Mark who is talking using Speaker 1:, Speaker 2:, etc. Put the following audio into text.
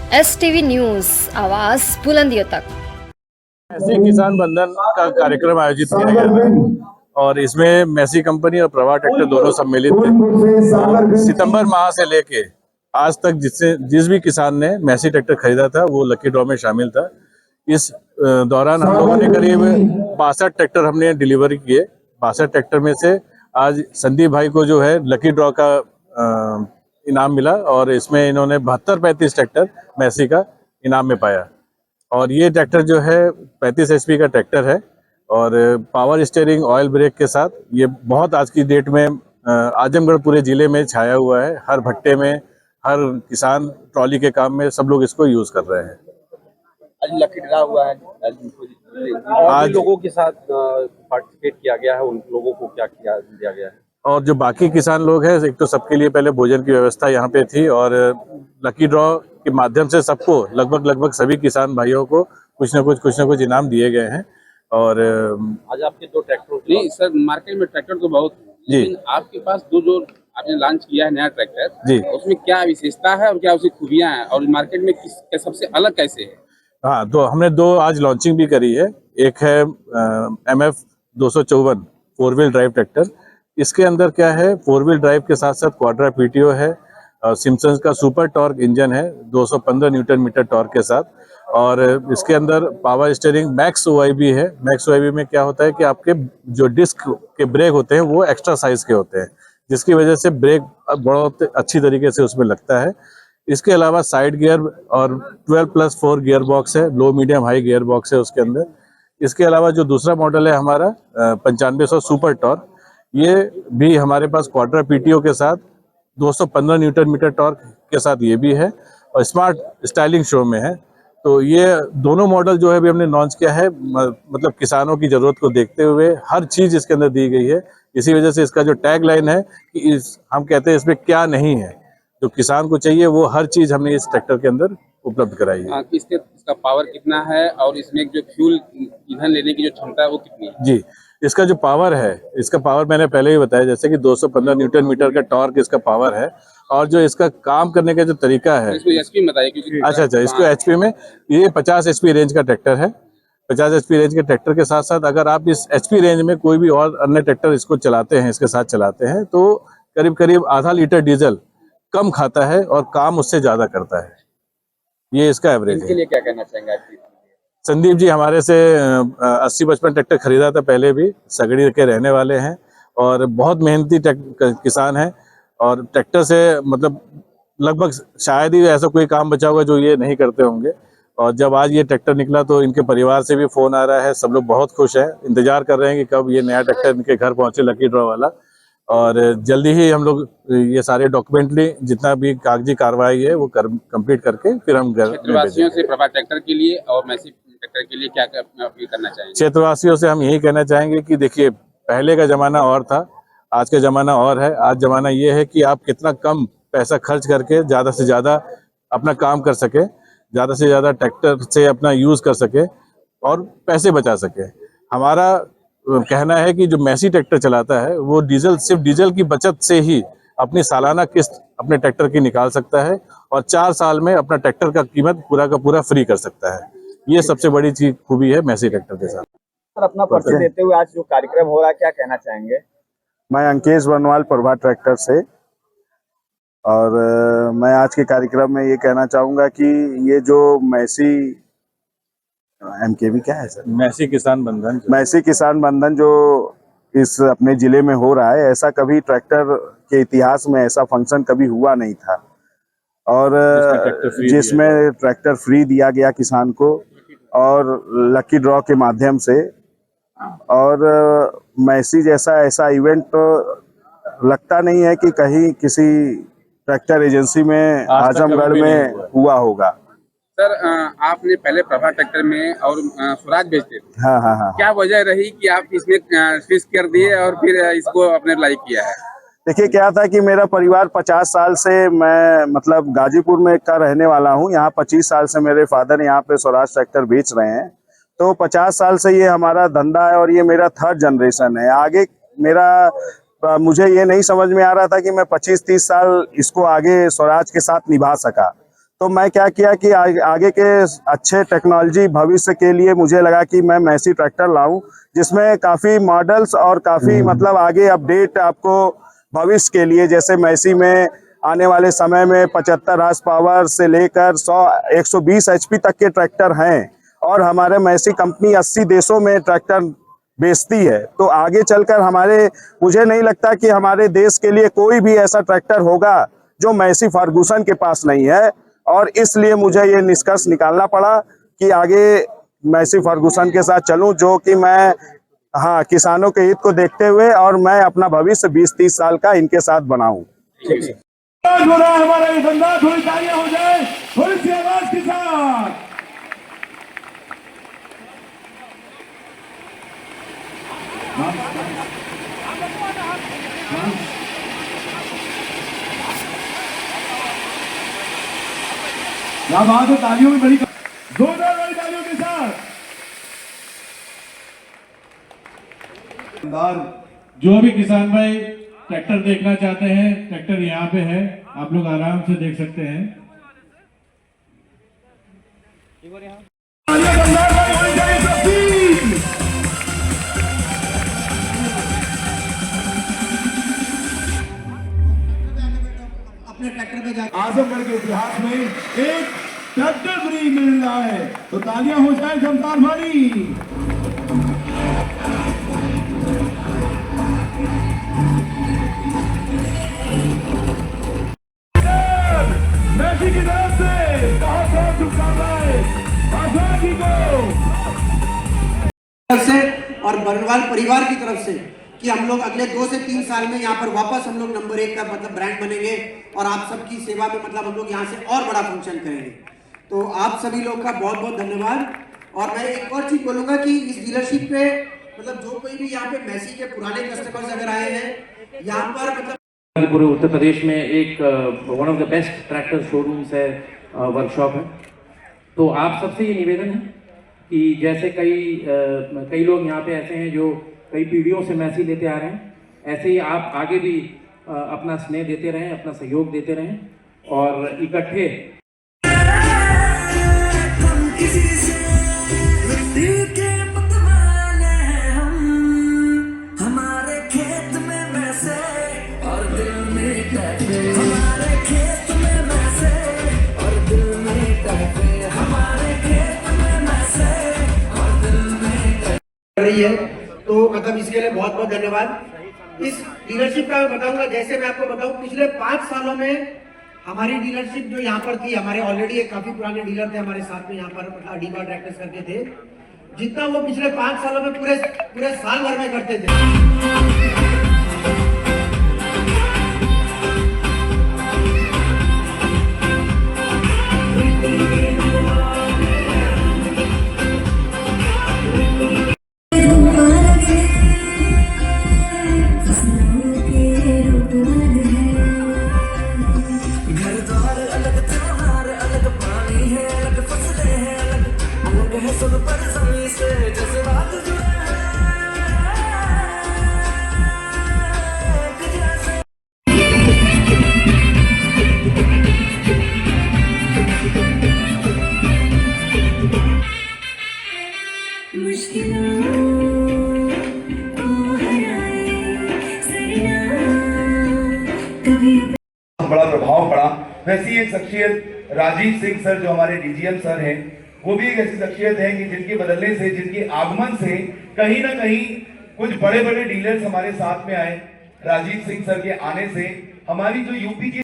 Speaker 1: STV news, आवाज बुलंदियों तक।
Speaker 2: मैसी किसान बंधन का कार्यक्रम आयोजित किया गया था और इसमें मैसी कंपनी और प्रभा ट्रैक्टर दोनों सम्मिलित थे। सितंबर माह से लेके आज तक जिस भी किसान ने मैसी ट्रैक्टर खरीदा था वो लकी ड्रॉ में शामिल था। इस दौरान हम लोगों ने करीब 62 ट्रैक्टर हमने डिलीवरी किए। 62 ट्रैक्टर में से आज संदीप भाई को जो है लकी ड्रॉ का इनाम मिला और इसमें इन्होंने 72-35 ट्रैक्टर मैसी का इनाम में पाया। और ये ट्रैक्टर जो है 35 HP का ट्रैक्टर है और पावर स्टीयरिंग ऑयल ब्रेक के साथ ये बहुत आज की डेट में आजमगढ़ पूरे ज़िले में छाया हुआ है। हर भट्टे में, हर किसान ट्रॉली के काम में सब लोग इसको यूज़ कर रहे हैं।
Speaker 3: आज लकी ड्रा हुआ है, आज लोगों के साथ पार्टिसिपेट किया गया है, उन लोगों को क्या दिया गया है? और
Speaker 2: जो बाकी किसान लोग हैं, एक तो सबके लिए पहले भोजन की व्यवस्था यहाँ पे थी और लकी ड्रॉ के माध्यम से सबको लगभग सभी किसान भाइयों को कुछ न कुछ इनाम दिए गए हैं। और
Speaker 3: आज आपके दो ट्रैक्टर नहीं सर, मार्केट में ट्रैक्टर तो बहुत है, लेकिन आपके पास जो आपने लॉन्च किया है नया ट्रैक्टर जी, उसमें क्या विशेषता है और क्या उसकी खूबियां हैं और मार्केट में किस सबसे अलग कैसे है?
Speaker 2: हाँ, तो हमने दो आज लॉन्चिंग भी करी है। एक है MF 254 4 व्हील ड्राइव ट्रैक्टर। इसके अंदर क्या है, 4 व्हील ड्राइव के साथ साथ क्वाड्रा PTO है, सिम्पसन्स का सुपर टॉर्क इंजन है 215 न्यूटन मीटर टॉर्क के साथ। और इसके अंदर पावर स्टीयरिंग मैक्स OIB है। मैक्स OIB में क्या होता है कि आपके जो डिस्क के ब्रेक होते हैं वो एक्स्ट्रा साइज के होते हैं, जिसकी वजह से ब्रेक बहुत अच्छी तरीके से उसमें लगता है। इसके अलावा साइड गियर और 12+4 गियर बॉक्स है, लो मीडियम हाई गियर बॉक्स है उसके अंदर। इसके अलावा जो दूसरा मॉडल है हमारा 9500 सुपर टॉर्क, ये भी हमारे पास क्वाड्रा PTO के साथ 215 न्यूटन मीटर टॉर्क के साथ ये भी है और स्मार्ट स्टाइलिंग शो में है। तो ये दोनों मॉडल जो है अभी हमने लॉन्च किया है, मतलब किसानों की ज़रूरत को देखते हुए हर चीज़ इसके अंदर दी गई है। इसी वजह से इसका जो टैग लाइन है कि हम कहते हैं इसमें क्या नहीं है, जो किसान को चाहिए वो हर चीज़ हमने इस ट्रैक्टर के अंदर उपलब्ध कराई है।
Speaker 3: इसका पावर कितना है और इसमें जो फ्यूल ईंधन लेने की जो क्षमता है वो कितनी है?
Speaker 2: जी, इसका जो पावर है, इसका पावर मैंने पहले ही बताया, जैसे कि 215 न्यूटन मीटर का टॉर्क इसका पावर है। और जो इसका काम करने का जो तरीका है,
Speaker 3: इसको HP में बताइए क्योंकि
Speaker 2: अच्छा, इसको HP में, ये 50 HP रेंज का ट्रैक्टर है। 50 HP रेंज के ट्रैक्टर के साथ साथ अगर आप इस HP रेंज में कोई भी और अन्य ट्रैक्टर इसको चलाते हैं, इसके साथ चलाते हैं, तो करीब आधा लीटर डीजल कम खाता है और काम उससे ज्यादा करता है। ये इसका एवरेज है।
Speaker 3: इसके लिए क्या कहना चाहेंगे आप?
Speaker 2: संदीप जी हमारे से 80-55 ट्रैक्टर खरीदा था पहले भी, सगड़ी के रहने वाले हैं और बहुत मेहनती किसान हैं और ट्रैक्टर से मतलब लगभग शायद ही ऐसा कोई काम बचा होगा जो ये नहीं करते होंगे। और जब आज ये ट्रैक्टर निकला तो इनके परिवार से भी फ़ोन आ रहा है, सब लोग बहुत खुश हैं, इंतजार कर रहे हैं कि कब ये नया ट्रैक्टर इनके घर पहुँचे लकी ड्रॉ वाला। और जल्दी ही हम लोग ये सारे डॉक्यूमेंटली जितना भी कागजी कार्रवाई है वो कंप्लीट करके फिर हम
Speaker 3: क्षेत्रवासियों से प्रभा ट्रैक्टर के लिए और मैसी ट्रैक्टर के लिए क्या अपील करना चाहेंगे?
Speaker 2: क्षेत्रवासियों से हम यही कहना चाहेंगे कि देखिए, पहले का ज़माना और था, आज का ज़माना और है। आज ज़माना ये है कि आप कितना कम पैसा खर्च करके ज़्यादा से ज़्यादा अपना काम कर सके, ज़्यादा से ज़्यादा ट्रैक्टर से अपना यूज़ कर सके और पैसे बचा सके। हमारा कहना है कि जो मैसी ट्रैक्टर चलाता है वो सिर्फ डीजल की बचत से ही अपनी सालाना किस्त अपने ट्रैक्टर की निकाल सकता है और 4 साल में अपना ट्रैक्टर का कीमत पूरा का पूरा फ्री कर सकता है। ये सबसे बड़ी चीज खूबी है मैसी ट्रैक्टर के साथ।
Speaker 3: सर, अपना परिचय देते हुए आज जो कार्यक्रम हो रहा है क्या कहना चाहेंगे?
Speaker 4: मैं अंकेश बनवाल प्रभा ट्रैक्टर से, और मैं आज के कार्यक्रम में ये कहना चाहूँगा कि ये जो मैसी MKB क्या है सर,
Speaker 2: मैसी किसान बंधन
Speaker 4: जो इस अपने जिले में हो रहा है, ऐसा कभी ट्रैक्टर के इतिहास में ऐसा फंक्शन कभी हुआ नहीं था। और जिसमें ट्रैक्टर फ्री दिया गया किसान को और लकी ड्रॉ के माध्यम से। और मैसी जैसा ऐसा इवेंट तो लगता नहीं है कि कहीं किसी ट्रैक्टर एजेंसी में आजमगढ़ में हुआ होगा।
Speaker 3: सर, आपने पहले प्रभा ट्रैक्टर में और स्वराज बेचते थे।
Speaker 4: हाँ।
Speaker 3: क्या वजह रही कि आप इसमें स्विच कर दिए और फिर इसको अपने लाइक किया है?
Speaker 4: देखिए, क्या था कि मेरा परिवार 50 साल से, मैं मतलब गाजीपुर में का रहने वाला हूँ, यहाँ 25 साल से मेरे फादर यहाँ पे स्वराज ट्रैक्टर बेच रहे हैं। तो 50 साल से ये हमारा धंधा है और ये मेरा 3rd जनरेशन है। आगे मुझे ये नहीं समझ में आ रहा था कि मैं 25-30 साल इसको आगे स्वराज के साथ निभा सका। तो मैं क्या किया कि आगे के अच्छे टेक्नोलॉजी भविष्य के लिए मुझे लगा कि मैं मैसी ट्रैक्टर लाऊं, जिसमें काफ़ी मॉडल्स और काफ़ी मतलब आगे अपडेट आपको भविष्य के लिए, जैसे मैसी में आने वाले समय में 75 हॉर्स पावर से लेकर 120 HP तक के ट्रैक्टर हैं। और हमारे मैसी कंपनी 80 देशों में ट्रैक्टर बेचती है। तो आगे चलकर मुझे नहीं लगता कि हमारे देश के लिए कोई भी ऐसा ट्रैक्टर होगा जो मैसी फर्गुसन के पास नहीं है। और इसलिए मुझे ये निष्कर्ष निकालना पड़ा कि आगे मैसी फर्गुसन के साथ चलूं, जो कि मैं किसानों के हित को देखते हुए और मैं अपना भविष्य 20-30 साल का इनके साथ बनाऊं।
Speaker 5: हो रहा है हमारा ये धंधा, थोड़ी तालियां हो जाए थोड़ी सी आवाज के साथ। क्या बात है, तालियों में बड़ी जोरदार वाली तालियों के साथ।
Speaker 6: जो भी किसान भाई ट्रैक्टर देखना चाहते हैं, ट्रैक्टर यहाँ पे है, आप लोग आराम से देख सकते हैं।
Speaker 5: अपने ट्रैक्टर पे जाकर आजमगढ़ के इतिहास में एक ट्रैक्टर फ्री मिल रहा है, तो तालियां हो जाए जमदार भाई। मैसी की तरफ से बहुत शुभकामनाएं आजादी को
Speaker 7: से और बरनवाल परिवार की तरफ से कि हम लोग अगले 2 से 3 साल में यहाँ पर वापस हम लोग नंबर 1 का मतलब ब्रांड बनेंगे और आप सबकी सेवा में मतलब हम लोग यहाँ से और बड़ा फंक्शन करेंगे। तो आप सभी लोग का बहुत बहुत धन्यवाद। और मैं एक और चीज बोलूंगा कि इस डीलरशिप पे मतलब जो कोई भी यहाँ पे मैसी के पुराने कस्टमर्स अगर आए हैं यहाँ पर मतलब
Speaker 8: पूरे उत्तर प्रदेश में एक one of the best tractor showrooms है, वर्कशॉप है। तो आप सबसे ये निवेदन है कि जैसे कई लोग यहाँ पे ऐसे हैं जो कई पीढ़ियों से मैसी लेते आ रहे हैं, ऐसे ही आप आगे भी अपना स्नेह देते रहें, अपना सहयोग देते रहें और इकट्ठे
Speaker 7: रही है। तो मतलब इसके लिए बहुत बहुत धन्यवाद। इस डीलरशिप का मैं बताऊंगा, जैसे मैं आपको बताऊं पिछले 5 सालों में हमारी डीलरशिप जो यहाँ पर थी, हमारे ऑलरेडी एक काफी पुराने डीलर थे हमारे साथ में यहाँ पर मतलब अडीबा ट्रैक्टर्स करते थे, जितना वो पिछले 5 सालों में पूरे साल भर में करते थे।
Speaker 9: बड़ा प्रभाव पड़ा। वैसी एक शख्सियत राजीव सिंह सर जो हमारे डीजीएम सर हैं, वो भी एक ऐसी शख्सियत है कि जिनके बदलने से, जिनके आगमन से कहीं ना कहीं कुछ बड़े बड़े डीलर्स हमारे साथ में आए। राजीव सिंह सर के आने से हमारी जो यूपी की